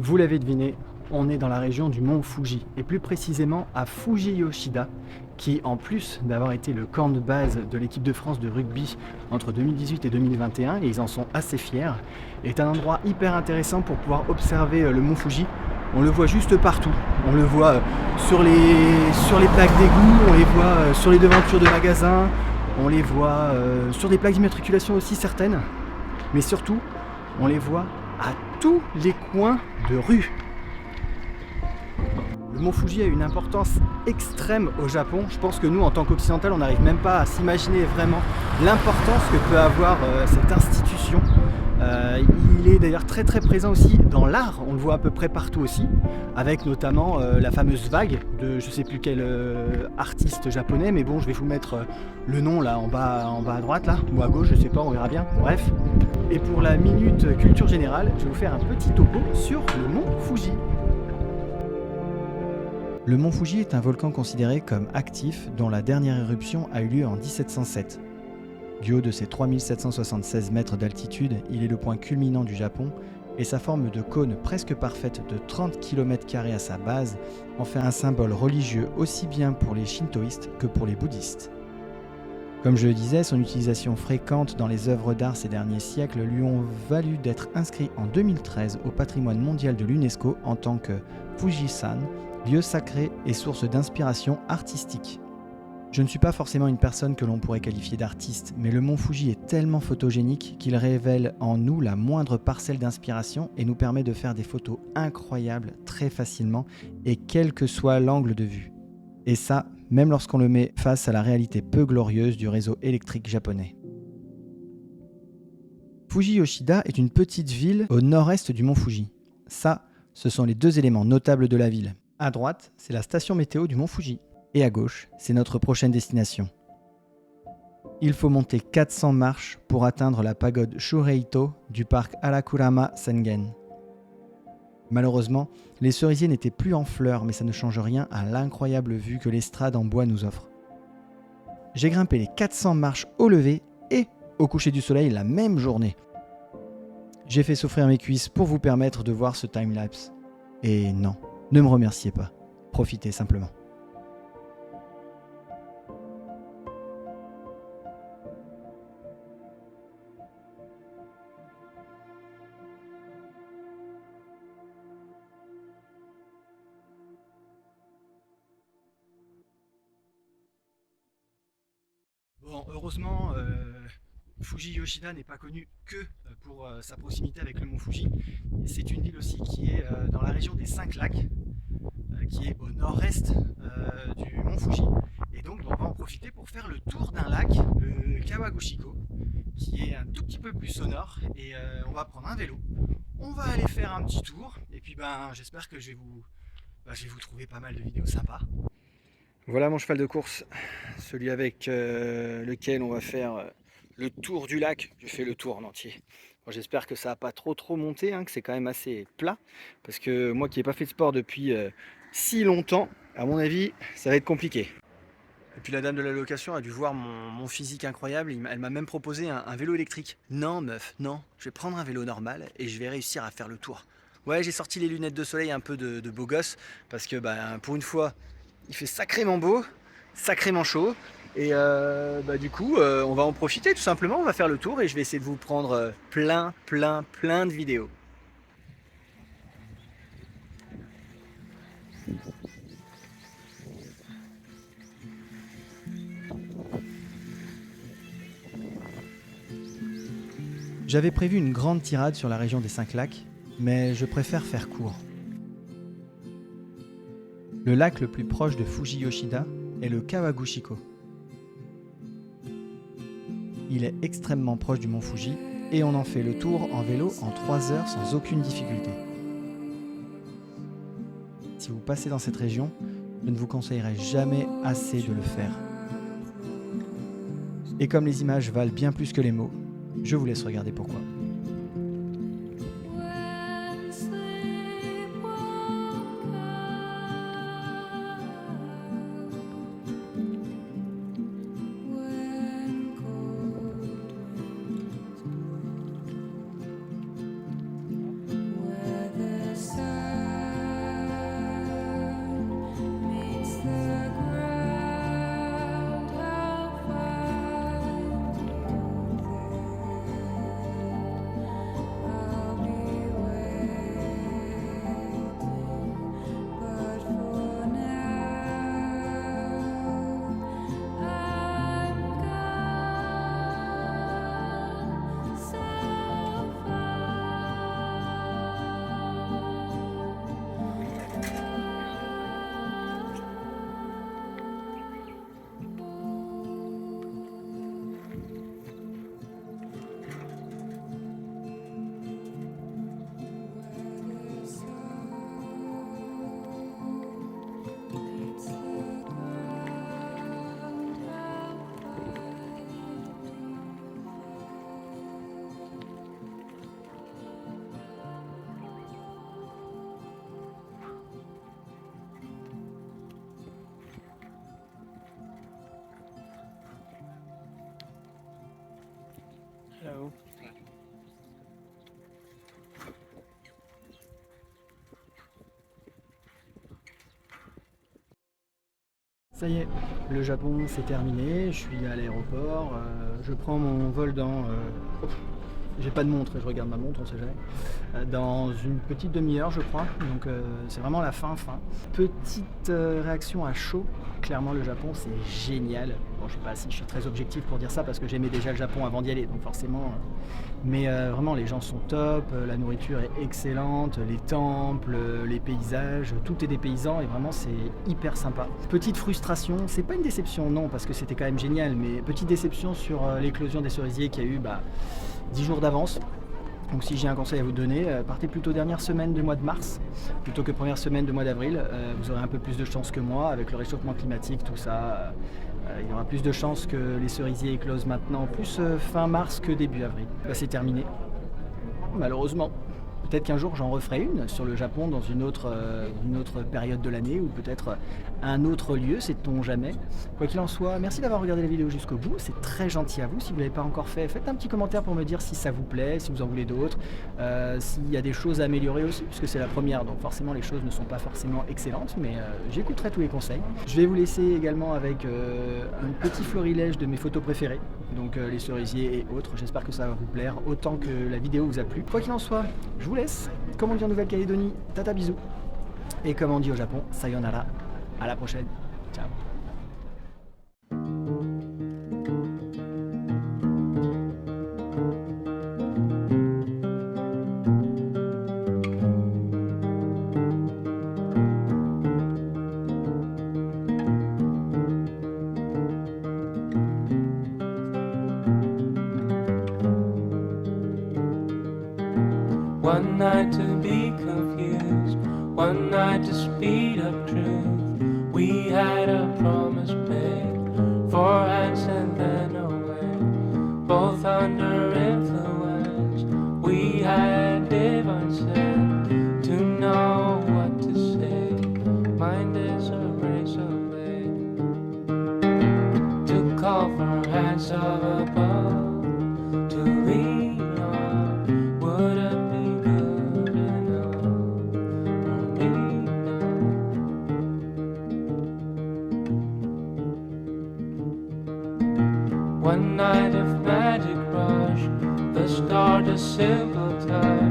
Vous l'avez deviné, on est dans la région du mont Fuji, et plus précisément à Fuji-Yoshida, qui en plus d'avoir été le camp de base de l'équipe de France de rugby entre 2018 et 2021, et ils en sont assez fiers, est un endroit hyper intéressant pour pouvoir observer le mont Fuji. On le voit juste partout, on le voit sur les plaques d'égout, on les voit sur les devantures de magasins, on les voit sur des plaques d'immatriculation aussi certaines, mais surtout on les voit à tous les coins de rue. Le mont Fuji a une importance extrême au Japon. Je pense que nous, en tant qu'occidental, on n'arrive même pas à s'imaginer vraiment l'importance que peut avoir cette institution. Il est d'ailleurs très très présent aussi dans l'art, on le voit à peu près partout aussi, avec notamment la fameuse vague de je sais plus quel artiste japonais, mais bon, je vais vous mettre le nom là en bas à droite là, ou à gauche, je sais pas, on verra bien, bref. Et pour la minute culture générale, je vais vous faire un petit topo sur le mont Fuji. Le mont Fuji est un volcan considéré comme actif dont la dernière éruption a eu lieu en 1707. Du haut de ses 3776 mètres d'altitude, il est le point culminant du Japon et sa forme de cône presque parfaite de 30 km² à sa base en fait un symbole religieux aussi bien pour les shintoïstes que pour les bouddhistes. Comme je le disais, son utilisation fréquente dans les œuvres d'art ces derniers siècles lui ont valu d'être inscrit en 2013 au patrimoine mondial de l'UNESCO en tant que Fujisan, lieu sacré et source d'inspiration artistique. Je ne suis pas forcément une personne que l'on pourrait qualifier d'artiste, mais le mont Fuji est tellement photogénique qu'il révèle en nous la moindre parcelle d'inspiration et nous permet de faire des photos incroyables très facilement et quel que soit l'angle de vue. Et ça, même lorsqu'on le met face à la réalité peu glorieuse du réseau électrique japonais. Fuji-Yoshida est une petite ville au nord-est du mont Fuji. Ça, ce sont les deux éléments notables de la ville. À droite, c'est la station météo du mont Fuji. Et à gauche, c'est notre prochaine destination. Il faut monter 400 marches pour atteindre la pagode Shureito du parc Harakurama Sengen. Malheureusement, les cerisiers n'étaient plus en fleurs, mais ça ne change rien à l'incroyable vue que l'estrade en bois nous offre. J'ai grimpé les 400 marches au lever et au coucher du soleil la même journée. J'ai fait souffrir mes cuisses pour vous permettre de voir ce timelapse. Et non, ne me remerciez pas, profitez simplement. Bon, heureusement, Fuji-Yoshida n'est pas connu que pour sa proximité avec le mont Fuji. C'est une ville aussi qui est dans la région des 5 lacs, qui est au nord-est du mont Fuji. Et donc, on va en profiter pour faire le tour d'un lac, le Kawaguchiko, qui est un tout petit peu plus sonore. Et on va prendre un vélo. On va aller faire un petit tour. Et puis, j'espère que je vais vous trouver pas mal de vidéos sympas. Voilà mon cheval de course, celui avec lequel on va faire le tour du lac. Je fais le tour en entier. Bon, j'espère que ça n'a pas trop monté, que c'est quand même assez plat. Parce que moi qui n'ai pas fait de sport depuis si longtemps, à mon avis, ça va être compliqué. Et puis la dame de la location a dû voir mon physique incroyable. Elle m'a même proposé un vélo électrique. Non meuf, non, je vais prendre un vélo normal et je vais réussir à faire le tour. Ouais, j'ai sorti les lunettes de soleil un peu de beau gosse. Parce que pour une fois, il fait sacrément beau, sacrément chaud. Et du coup, on va en profiter tout simplement. On va faire le tour et je vais essayer de vous prendre plein de vidéos. J'avais prévu une grande tirade sur la région des 5 lacs, mais je préfère faire court. Le lac le plus proche de Fuji-Yoshida est le Kawaguchiko. Il est extrêmement proche du mont Fuji et on en fait le tour en vélo en 3 heures sans aucune difficulté. Si vous passez dans cette région, je ne vous conseillerai jamais assez de le faire. Et comme les images valent bien plus que les mots, je vous laisse regarder pourquoi. Sun là-haut. Ça y est, le Japon c'est terminé, je suis à l'aéroport, je prends mon vol dans... j'ai pas de montre, je regarde ma montre, on sait jamais. Dans une petite demi-heure je crois, donc c'est vraiment la fin. Petite réaction à chaud, clairement le Japon c'est génial. Bon, je sais pas si je suis très objectif pour dire ça parce que j'aimais déjà le Japon avant d'y aller, donc forcément... Mais vraiment les gens sont top, la nourriture est excellente, les temples, les paysages, tout est dépaysant et vraiment c'est hyper sympa. Petite frustration, c'est pas une déception non parce que c'était quand même génial, mais petite déception sur l'éclosion des cerisiers qu'il y a eu 10 jours d'avance. Donc si j'ai un conseil à vous donner, partez plutôt dernière semaine du mois de mars plutôt que première semaine du mois d'avril. Vous aurez un peu plus de chance que moi avec le réchauffement climatique, tout ça. Il y aura plus de chances que les cerisiers éclosent maintenant, plus fin mars que début avril. C'est terminé, malheureusement. Peut-être qu'un jour j'en referai une sur le Japon dans une autre période de l'année ou peut-être un autre lieu, sait-on jamais. Quoi qu'il en soit, merci d'avoir regardé la vidéo jusqu'au bout, c'est très gentil à vous. Si vous ne l'avez pas encore fait, faites un petit commentaire pour me dire si ça vous plaît, si vous en voulez d'autres, s'il y a des choses à améliorer aussi, puisque c'est la première, donc forcément les choses ne sont pas forcément excellentes, mais j'écouterai tous les conseils. Je vais vous laisser également avec un petit florilège de mes photos préférées, donc les cerisiers et autres. J'espère que ça va vous plaire autant que la vidéo vous a plu. Quoi qu'il en soit, je vous laisse. Comme on dit en Nouvelle-Calédonie, tata bisous. Et comme on dit au Japon, sayonara. À la prochaine. Ciao. One night to be confused, one night to speed up truth. We had a promise made, 4 hands and then away. Both under influence, we had divine sense to know what to say. Mind is a razor blade to call for hands of above, to lean on. Would it be good enough for me now? One night of magic rush, the start a simple touch.